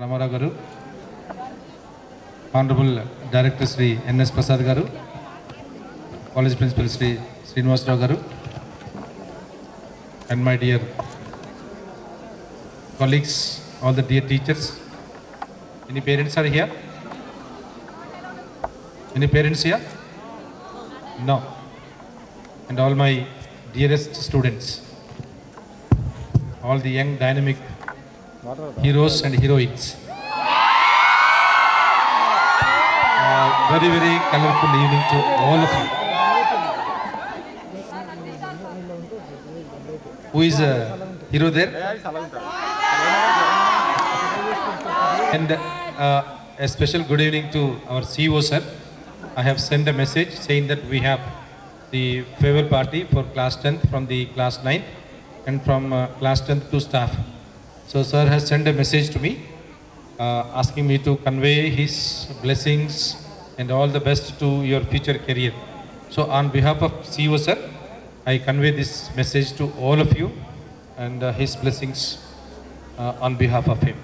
Ramarao Garu, Honorable Director Sri N.S. Prasad Garu, College Principal Sri Srinivas Rao Garu, and my dear colleagues, all the dear teachers. Any parents are here? Any parents here? No. And all my dearest students, all the young dynamic heroes and heroines. Very, very colorful evening to all of you. Who is a hero there? And a special good evening to our CEO sir. I have sent a message saying that we have the farewell party for class 10th from the class 9th and from class 10th to staff. So sir has sent a message to me asking me to convey his blessings and all the best to your future career. So on behalf of CEO sir, I convey this message to all of you and his blessings on behalf of him.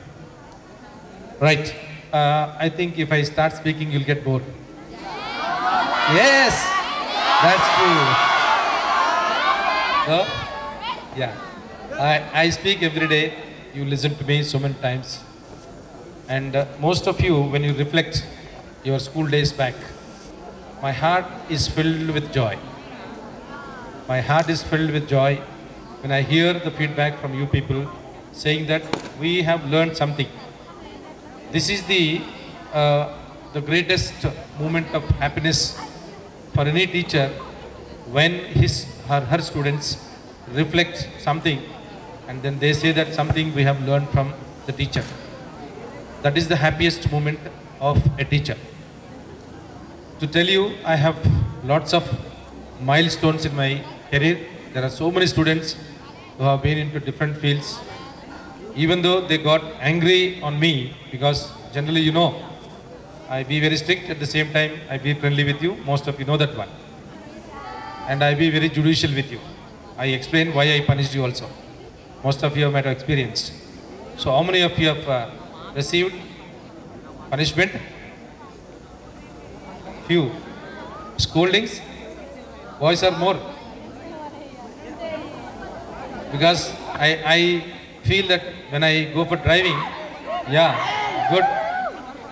Right. I think if I start speaking, you'll get bored. Yes, that's true. So, yeah, I speak every day. You listen to me so many times. And most of you, when you reflect your school days back, my heart is filled with joy. My heart is filled with joy when I hear the feedback from you people saying that we have learned something. This is the greatest moment of happiness for any teacher when his or her students reflect something and then they say that something we have learned from the teacher. That is the happiest moment of a teacher. To tell you, I have lots of milestones in my career. There are so many students who have been into different fields. Even though they got angry on me, because generally you know, I be very strict, at the same time I be friendly with you, most of you know that one. And I be very judicial with you. I explain why I punished you also. Most of you might have experienced. So how many of you have received punishment? Few. Scoldings? Boys are more. Because I feel that when I go for driving, yeah, good.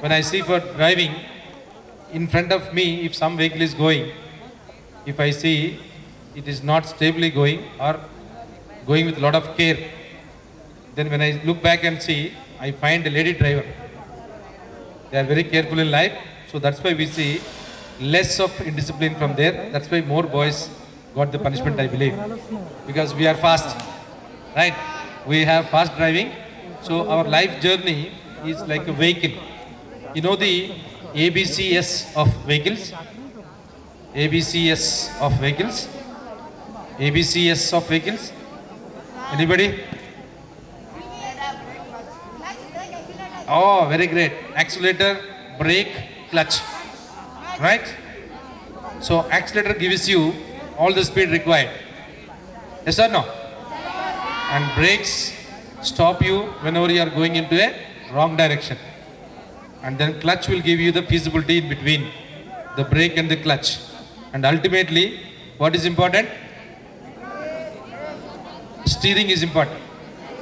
When I see for driving, in front of me, if some vehicle is going, if I see it is not stably going or going with a lot of care, then when I look back and see, I find a lady driver. They are very careful in life, so that's why we see less of indiscipline from there. That's why more boys got the punishment, I believe, because we are fast, right? We have fast driving, so our life journey is like a vehicle. You know the ABCS of vehicles? ABCS of vehicles? ABCS of vehicles? Anybody? Oh, very great. Accelerator, brake, clutch. Right? So accelerator gives you all the speed required. Yes or no? And brakes stop you whenever you are going into a wrong direction. And then clutch will give you the feasibility in between the brake and the clutch. And ultimately, what is important? Steering is important.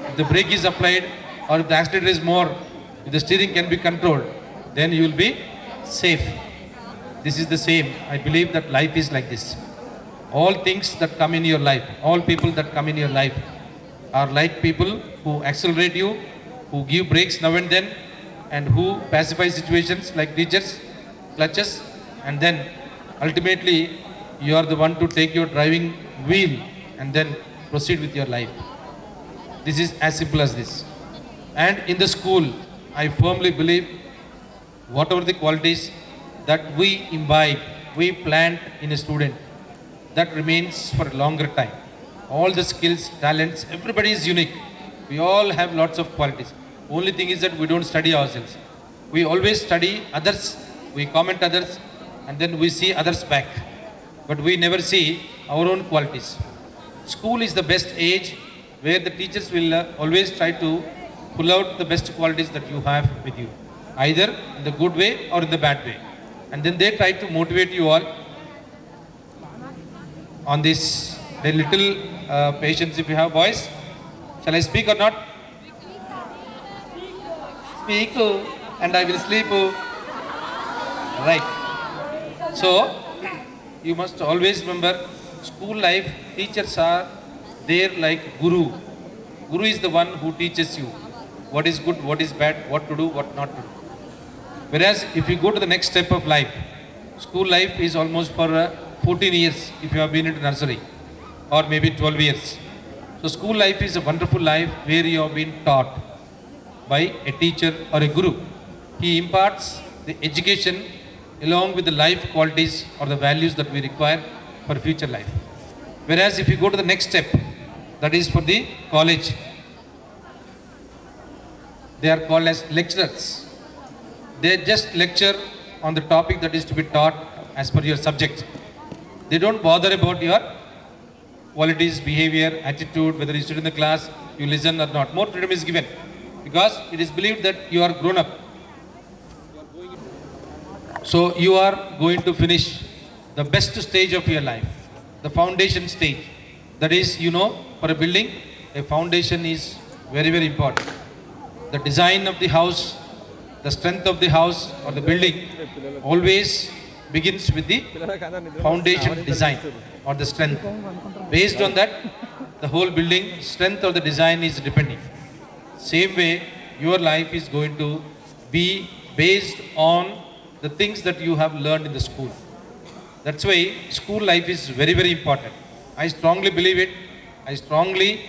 If the brake is applied or if the accelerator is more, if the steering can be controlled, then you will be safe. This is the same. I believe that life is like this. All things that come in your life, all people that come in your life are like people who accelerate you, who give brakes now and then, and who pacify situations like teachers, clutches, and then ultimately you are the one to take your driving wheel and then proceed with your life. This is as simple as this. And in the school, I firmly believe whatever the qualities that we imbibe, we plant in a student, that remains for a longer time. All the skills, talents, everybody is unique. We all have lots of qualities. Only thing is that we don't study ourselves. We always study others, we comment others, and then we see others back. But we never see our own qualities. School is the best age where the teachers will always try to pull out the best qualities that you have with you, either in the good way or in the bad way. And then they try to motivate you all on this. A little patience if you have, boys. Shall I speak or not? Speak, and I will sleep. Right. So, you must always remember, school life, teachers are there like Guru. Guru is the one who teaches you what is good, what is bad, what to do, what not to do. Whereas if you go to the next step of life, school life is almost for 14 years if you have been into nursery, or maybe 12 years. So school life is a wonderful life where you have been taught by a teacher or a guru. He imparts the education along with the life qualities or the values that we require for future life. Whereas if you go to the next step, that is for the college, they are called as lecturers. They just lecture on the topic that is to be taught as per your subject. They don't bother about your qualities, behavior, attitude, whether you sit in the class, you listen or not. More freedom is given because it is believed that you are grown up. So you are going to finish the best stage of your life, the foundation stage. That is, for a building, a foundation is very, very important. The design of the house, the strength of the house or the building always begins with the foundation design or the strength. Based on that, the whole building strength or the design is depending. Same way, your life is going to be based on the things that you have learned in the school. That's why school life is very, very important. I strongly believe it. I strongly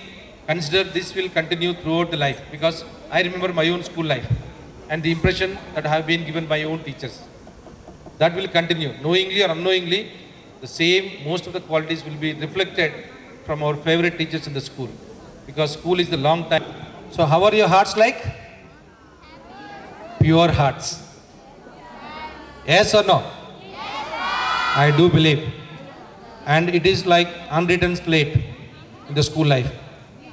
consider this will continue throughout the life because I remember my own school life and the impression that I have been given by my own teachers. That will continue. Knowingly or unknowingly, the same, most of the qualities will be reflected from our favorite teachers in the school because school is the long time. So how are your hearts like? Pure hearts. Yes or no? I do believe. And it is like unwritten slate in the school life.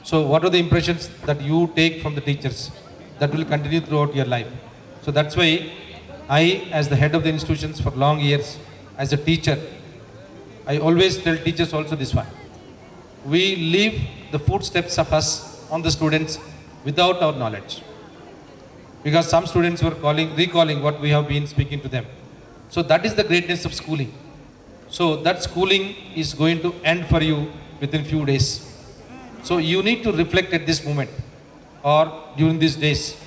So what are the impressions that you take from the teachers that will continue throughout your life? So that's why I, as the head of the institutions for long years, as a teacher, I always tell teachers also this one. We leave the footsteps of us on the students without our knowledge. Because some students were recalling what we have been speaking to them. So that is the greatness of schooling. So that schooling is going to end for you within few days. So you need to reflect at this moment or during these days,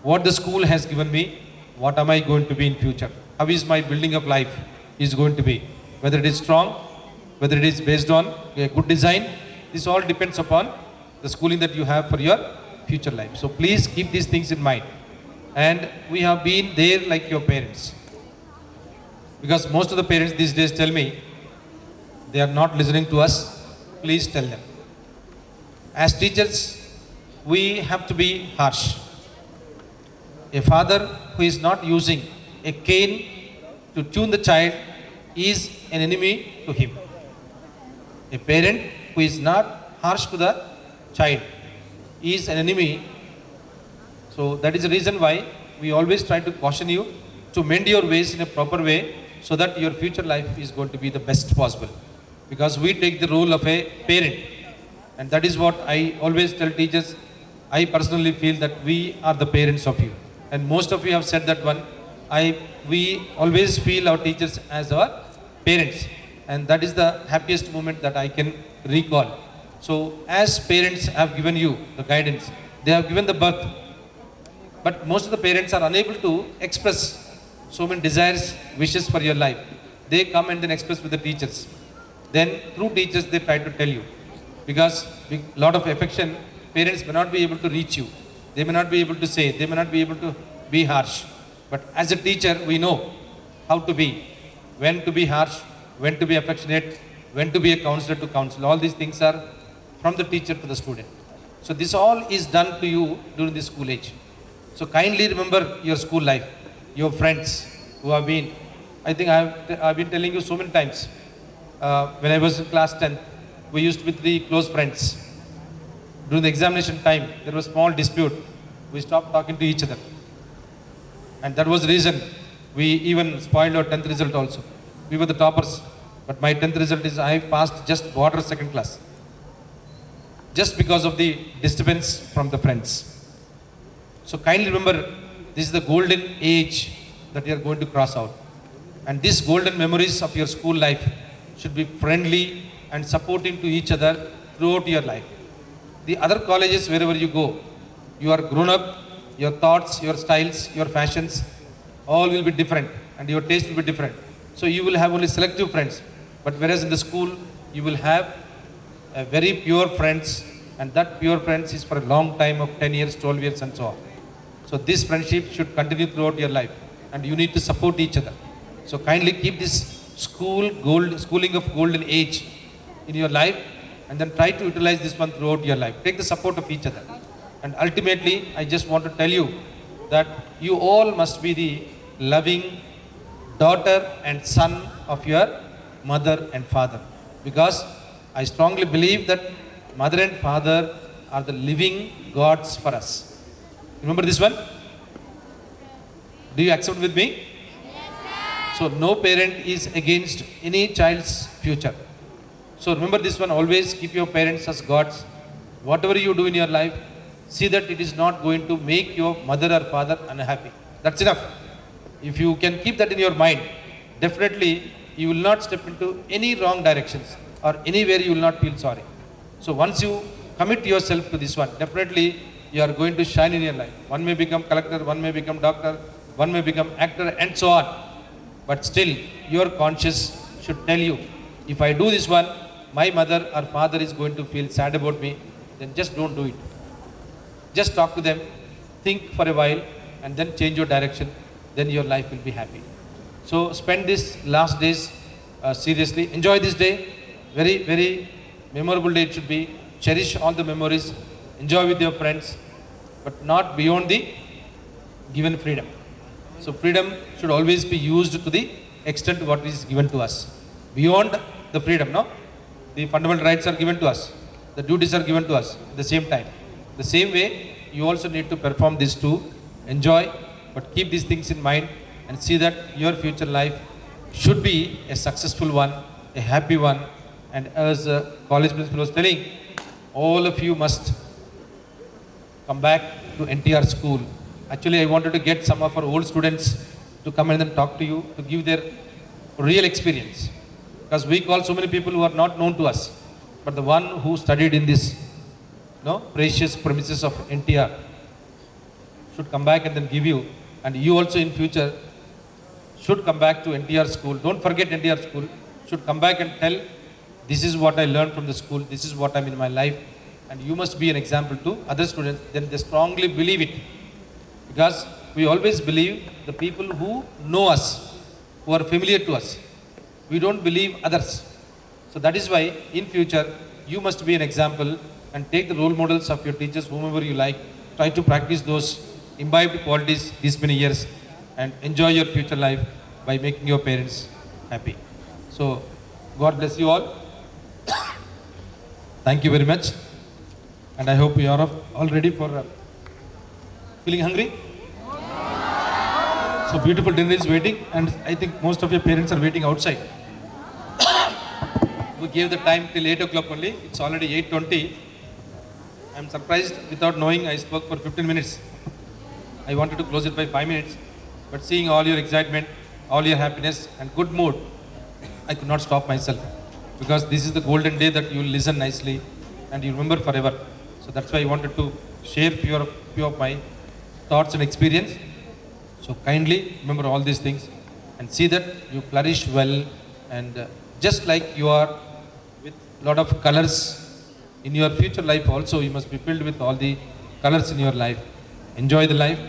what the school has given me, what am I going to be in future? How is my building of life is going to be? Whether it is strong, whether it is based on a good design, this all depends upon the schooling that you have for your future life. So please keep these things in mind. And we have been there like your parents. Because most of the parents these days tell me, they are not listening to us, please tell them. As teachers, we have to be harsh. A father who is not using a cane to tune the child is an enemy to him. A parent who is not harsh to the child is an enemy. So that is the reason why we always try to caution you to mend your ways in a proper way so that your future life is going to be the best possible. Because we take the role of a parent. And that is what I always tell teachers. I personally feel that we are the parents of you. And most of you have said that one. We always feel our teachers as our parents. And that is the happiest moment that I can recall. So as parents have given you the guidance, they have given the birth. But most of the parents are unable to express so many desires, wishes for your life. They come and then express with the teachers. Then through teachers they try to tell you. Because a lot of affection, parents may not be able to reach you. They may not be able to say, they may not be able to be harsh. But as a teacher, we know how to be. When to be harsh, when to be affectionate, when to be a counselor to counsel. All these things are from the teacher to the student. So this all is done to you during the school age. So kindly remember your school life, your friends who have been, I think I've been telling you so many times. When I was in class 10th, we used to be 3 close friends. During the examination time, there was a small dispute. we stopped talking to each other. And that was the reason we even spoiled our 10th result also. We were the toppers, but my 10th result is I passed just border second class. Just because of the disturbance from the friends. So kindly remember, this is the golden age that you are going to cross out. And these golden memories of your school life should be friendly and supporting to each other throughout your life. The other colleges, wherever you go, you are grown up, your thoughts, your styles, your fashions, all will be different and your taste will be different. So you will have only selective friends. But whereas in the school, you will have a very pure friends, and that pure friends is for a long time of 10 years, 12 years and so on. So this friendship should continue throughout your life and you need to support each other. So kindly keep this schooling of golden age in your life and then try to utilize this one throughout your life. Take the support of each other. And ultimately, I just want to tell you that you all must be the loving daughter and son of your mother and father. Because I strongly believe that mother and father are the living gods for us. Remember this one? Do you accept with me? So no parent is against any child's future. So remember this one, always keep your parents as gods. Whatever you do in your life, see that it is not going to make your mother or father unhappy. That's enough. If you can keep that in your mind, definitely you will not step into any wrong directions or anywhere you will not feel sorry. So once you commit yourself to this one, definitely you are going to shine in your life. One may become collector, one may become doctor, one may become actor and so on. But still, your conscience should tell you, if I do this one, my mother or father is going to feel sad about me, then just don't do it. Just talk to them, think for a while, and then change your direction. Then your life will be happy. So spend these last days seriously. Enjoy this day. Very, very memorable day it should be. Cherish all the memories. Enjoy with your friends, but not beyond the given freedom. So freedom should always be used to the extent what is given to us. Beyond the freedom, no? The fundamental rights are given to us. The duties are given to us at the same time. The same way, you also need to perform this too. Enjoy, but keep these things in mind and see that your future life should be a successful one, a happy one. And as the college principal was telling, all of you must come back to NTR school. Actually, I wanted to get some of our old students to come and then talk to you, to give their real experience. Because we call so many people who are not known to us. But the one who studied in this precious premises of NTR should come back and then give you. And you also in future should come back to NTR school. Don't forget NTR school. Should come back and tell, this is what I learned from the school. This is what I'm in my life. And you must be an example to other students. Then they strongly believe it. Because we always believe the people who know us, who are familiar to us. We don't believe others. So that is why in future, you must be an example and take the role models of your teachers, whomever you like. Try to practice those imbibed qualities these many years and enjoy your future life by making your parents happy. So God bless you all. Thank you very much. And I hope you are all ready for feeling hungry? So beautiful dinner is waiting, and I think most of your parents are waiting outside. We gave the time till 8 o'clock only. It's already 8:20. I'm surprised without knowing I spoke for 15 minutes. I wanted to close it by 5 minutes, but seeing all your excitement, all your happiness and good mood, I could not stop myself. Because this is the golden day that you will listen nicely and you remember forever. So that's why I wanted to share few of my thoughts and experience. So kindly remember all these things and see that you flourish well, and just like you are with a lot of colors in your future life also, you must be filled with all the colors in your life. Enjoy the life.